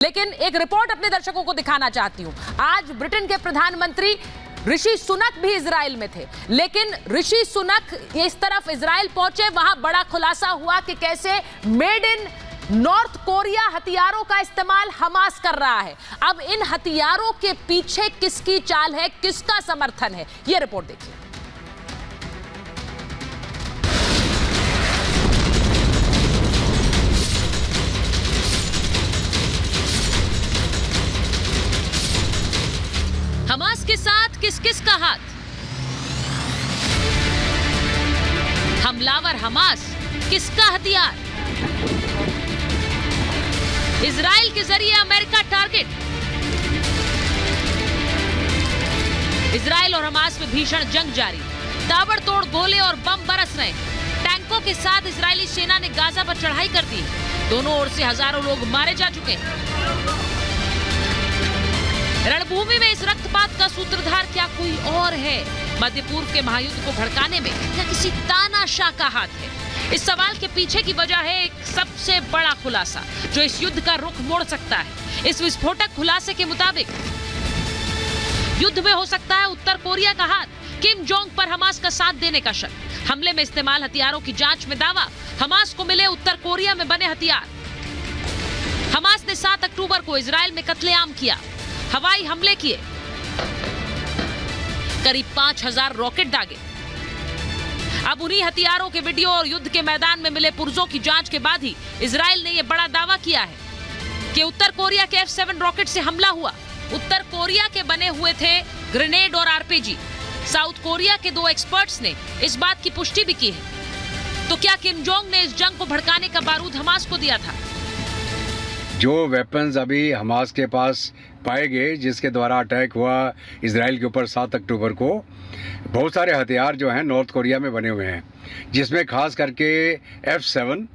लेकिन एक रिपोर्ट अपने दर्शकों को दिखाना चाहती हूं। आज ब्रिटेन के प्रधानमंत्री ऋषि सुनक भी इजराइल में थे, लेकिन ऋषि सुनक इस तरफ इजराइल पहुंचे, वहां बड़ा खुलासा हुआ कि कैसे मेड इन नॉर्थ कोरिया हथियारों का इस्तेमाल हमास कर रहा है। अब इन हथियारों के पीछे किसकी चाल है, किसका समर्थन है, यह रिपोर्ट देखिए। हमास के साथ किस किस का हाथ? हमलावर हमास, किसका हथियार? इजराइल के जरिए अमेरिका टारगेट। इजराइल और हमास में भीषण जंग जारी, ताबड़तोड़ गोले और बम बरस रहे हैं। टैंकों के साथ इजरायली सेना ने गाजा पर चढ़ाई कर दी। दोनों ओर से हजारों लोग मारे जा चुके हैं। रणभूमि में इस रक्तपात का सूत्रधार क्या कोई और है? मध्य पूर्व के महायुद्ध को भड़काने में या किसी तानाशाह का हाथ है? इस सवाल के पीछे की वजह है एक सबसे बड़ा खुलासा जो इस युद्ध का रुख मोड़ सकता है। इस विस्फोटक खुलासे के मुताबिक युद्ध में हो सकता है उत्तर कोरिया का हाथ। किम जोंग पर हमास का साथ देने का शक, हमले में इस्तेमाल हथियारों की जांच में दावा, हमास को मिले उत्तर कोरिया में बने हथियार। हमास ने 7 अक्टूबर को इजराइल में कत्लेआम किया, हवाई हमले किए, करीब 5000 रॉकेट दागे। अब उन्हीं हथियारों के वीडियो और युद्ध के मैदान में मिले पुर्जों की जांच के बाद ही इजराइल ने यह बड़ा दावा किया है कि उत्तर कोरिया के F-7 रॉकेट से हमला हुआ। उत्तर कोरिया के बने हुए थे ग्रेनेड और आरपीजी। साउथ कोरिया के 2 एक्सपर्ट्स ने इस बात की पुष्टि भी की है। तो क्या किम जोंग ने इस जंग को भड़काने का बारूद हमास को दिया था? जो वेपन्स अभी हमास के पास पाए गए, जिसके द्वारा अटैक हुआ इजराइल के ऊपर 7 अक्टूबर को, बहुत सारे हथियार जो हैं नॉर्थ कोरिया में बने हुए हैं, जिसमें खास करके F-7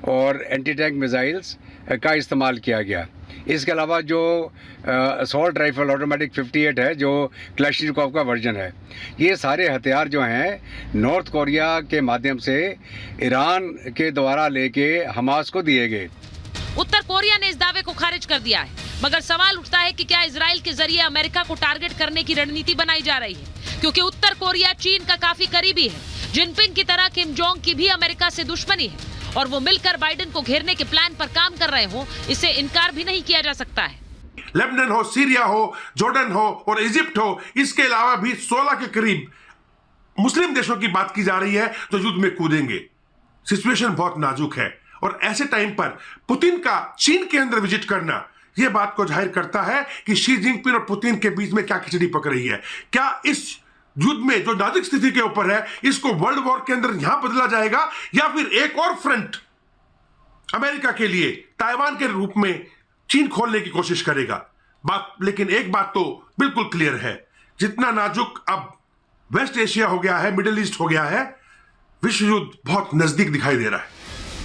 और एंटी टैंक मिसाइल्स का इस्तेमाल किया गया। इसके अलावा जो असॉल्ट राइफल ऑटोमेटिक 58 है, जो क्लैशनिकोव का वर्जन है, ये सारे हथियार जो हैं नॉर्थ कोरिया के माध्यम से ईरान के द्वारा लेके हमास को दिए गए। उत्तर कोरिया ने इस दावे को खारिज कर दिया है, मगर सवाल उठता है कि क्या इजराइल के जरिए अमेरिका को टारगेट करने की रणनीति बनाई जा रही है? क्योंकि उत्तर कोरिया चीन का काफी करीबी है। जिनपिंग की तरह किम जोंग की भी अमेरिका से दुश्मनी है और वो मिलकर बाइडेन को घेरने के प्लान पर काम कर रहे हो, इसे इनकार भी नहीं किया जा सकता है। लेबनान हो, सीरिया हो, जॉर्डन हो और इजिप्ट हो, इसके अलावा भी 16 के करीब मुस्लिम देशों की बात की जा रही है जो युद्ध में कूदेंगे। सिचुएशन बहुत नाजुक है और ऐसे टाइम पर पुतिन का चीन के अंदर विजिट करना यह बात को जाहिर करता है कि शी जिनपिंग और पुतिन के बीच में क्या खिचड़ी पक रही है। क्या इस युद्ध में जो नाजुक स्थिति के ऊपर है, इसको वर्ल्ड वॉर के अंदर यहां बदला जाएगा या फिर एक और फ्रंट अमेरिका के लिए ताइवान के रूप में चीन खोलने की कोशिश करेगा? लेकिन एक बात तो बिल्कुल क्लियर है, जितना नाजुक अब वेस्ट एशिया हो गया है, मिडिल ईस्ट हो गया है, विश्व युद्ध बहुत नजदीक दिखाई दे रहा है।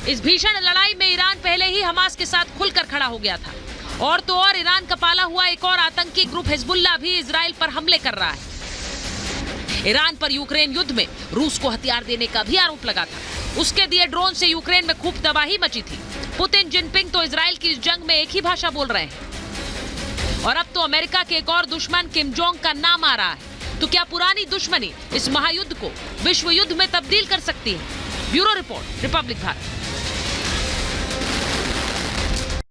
इस भीषण लड़ाई में ईरान पहले ही हमास के साथ खुलकर खड़ा हो गया था, और तो और ईरान का पाला हुआ एक और आतंकी ग्रुप हिजबुल्लाह भी इजराइल पर हमले कर रहा है। ईरान पर यूक्रेन युद्ध में रूस को हथियार देने का भी आरोप लगा था। उसके दिए ड्रोन से यूक्रेन में खूब तबाही मची थी। पुतिन, जिनपिंग तो इजराइल की इस जंग में एक ही भाषा बोल रहे हैं। और अब तो अमेरिका के एक और दुश्मन किम जोंग का नाम आ रहा है। तो क्या पुरानी दुश्मनी इस महायुद्ध को विश्व युद्ध में तब्दील कर सकती है? Bureau report, Republic Bharat.